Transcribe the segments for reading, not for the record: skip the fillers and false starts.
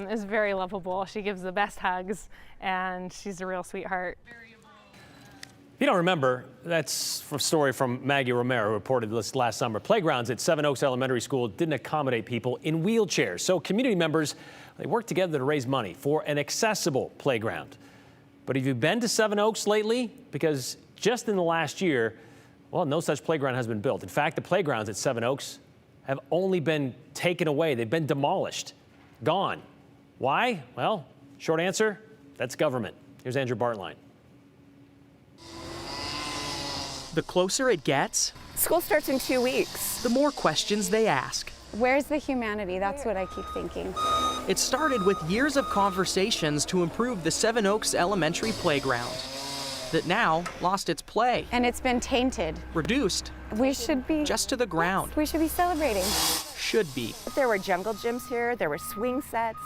is very lovable. She gives the best hugs, and she's a real sweetheart. If you don't remember, that's a story from Maggie Romero, who reported this last summer. Playgrounds at Seven Oaks Elementary School didn't accommodate people in wheelchairs. So community members, they worked together to raise money for an accessible playground. But have you been to Seven Oaks lately? Because just in the last year, well, no such playground has been built. In fact, the playgrounds at Seven Oaks have only been taken away. They've been demolished, gone. Why? Well, short answer, that's government. Here's Andrew Bartline. The closer it gets, school starts in 2 weeks. the more questions they ask. Where's the humanity? That's what I keep thinking. It started with years of conversations to improve the Seven Oaks Elementary playground that now lost its play, And it's been tainted. reduced We should be just to the ground. We should be celebrating. Should be. There were jungle gyms here, there were swing sets,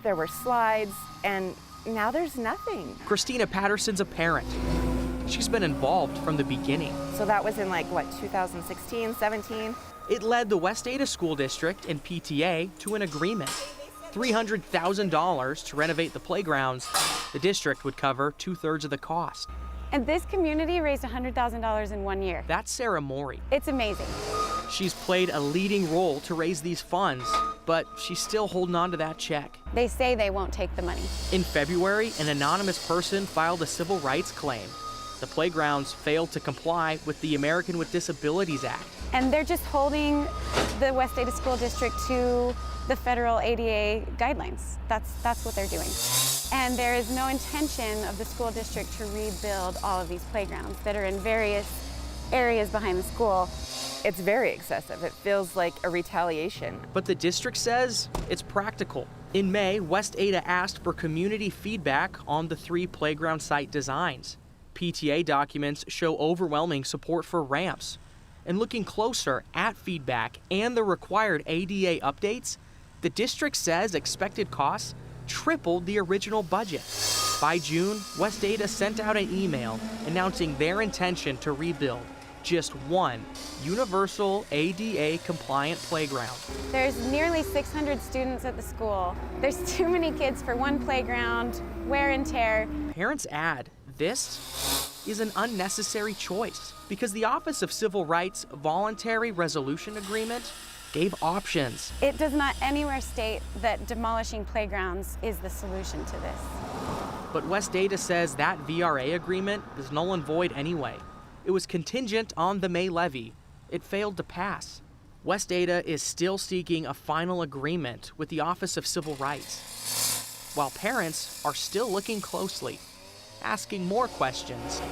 there were slides, and now there's nothing. Christina Patterson's a parent. She's been involved from the beginning. So that was in 2016, 17? It led the West Ada School District and PTA to an agreement. $300,000 to renovate the playgrounds. The district would cover 2/3 of the cost. And this community raised $100,000 in 1 year. That's Sarah Morey. It's amazing. She's played a leading role to raise these funds, but she's still holding on to that check. They say they won't take the money. In February, an anonymous person filed a civil rights claim. The playgrounds failed to comply with the American with Disabilities Act. And they're just holding the West Ada School District to the federal ADA guidelines. That's what they're doing. And there is no intention of the school district to rebuild all of these playgrounds that are in various areas behind the school. It's very excessive. It feels like a retaliation. But the district says it's practical. In May, West Ada asked for community feedback on the 3 playground site designs. PTA documents show overwhelming support for ramps. And looking closer at feedback and the required ADA updates, the district says expected costs tripled the original budget. By June, West Ada sent out an email announcing their intention to rebuild just one universal ADA compliant playground. There's nearly 600 students at the school. There's too many kids for one playground, wear and tear. Parents add, this is an unnecessary choice because the Office of Civil Rights Voluntary Resolution Agreement gave options. It does not anywhere state that demolishing playgrounds is the solution to this. But West Ada says that VRA agreement is null and void anyway. It was contingent on the May levy. It failed to pass. West Ada is still seeking a final agreement with the Office of Civil Rights, while parents are still looking closely, asking more questions,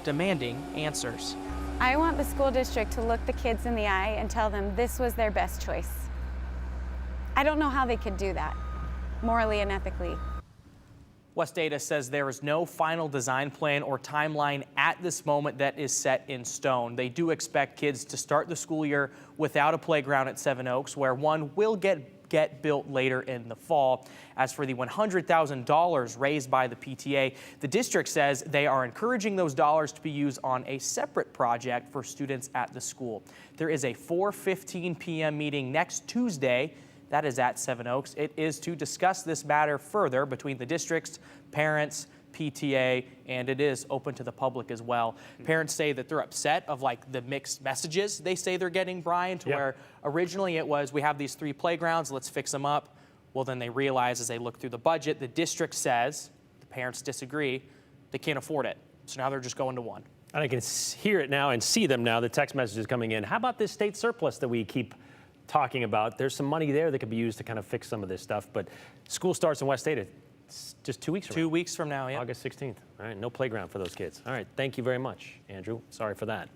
demanding answers. I want the school district to look the kids in the eye and tell them this was their best choice. I don't know how they could do that, morally and ethically. West Ada says there is no final design plan or timeline at this moment that is set in stone. They do expect kids to start the school year without a playground at Seven Oaks, where one will get built later in the fall. As for the $100,000 raised by the PTA, the district says they are encouraging those dollars to be used on a separate project for students at the school. There is a 4:15 p.m. meeting next Tuesday. That is at Seven Oaks. It is to discuss this matter further between the districts, parents, PTA, and it is open to the public as well. Parents say that they're upset of the mixed messages they say they're getting, Brian, to where originally it was, we have these 3 playgrounds, let's fix them up. Well, then they realize as they look through the budget, the district says, the parents disagree, they can't afford it. So now they're just going to one. And I can hear it now and see them now, the text messages coming in. How about this state surplus that we keep talking about? There's some money there that could be used to kind of fix some of this stuff, but school starts in West Ada. It's just 2 weeks from now. 2 weeks from now, yeah. August 16th. All right, no playground for those kids. All right, thank you very much, Andrew. Sorry for that.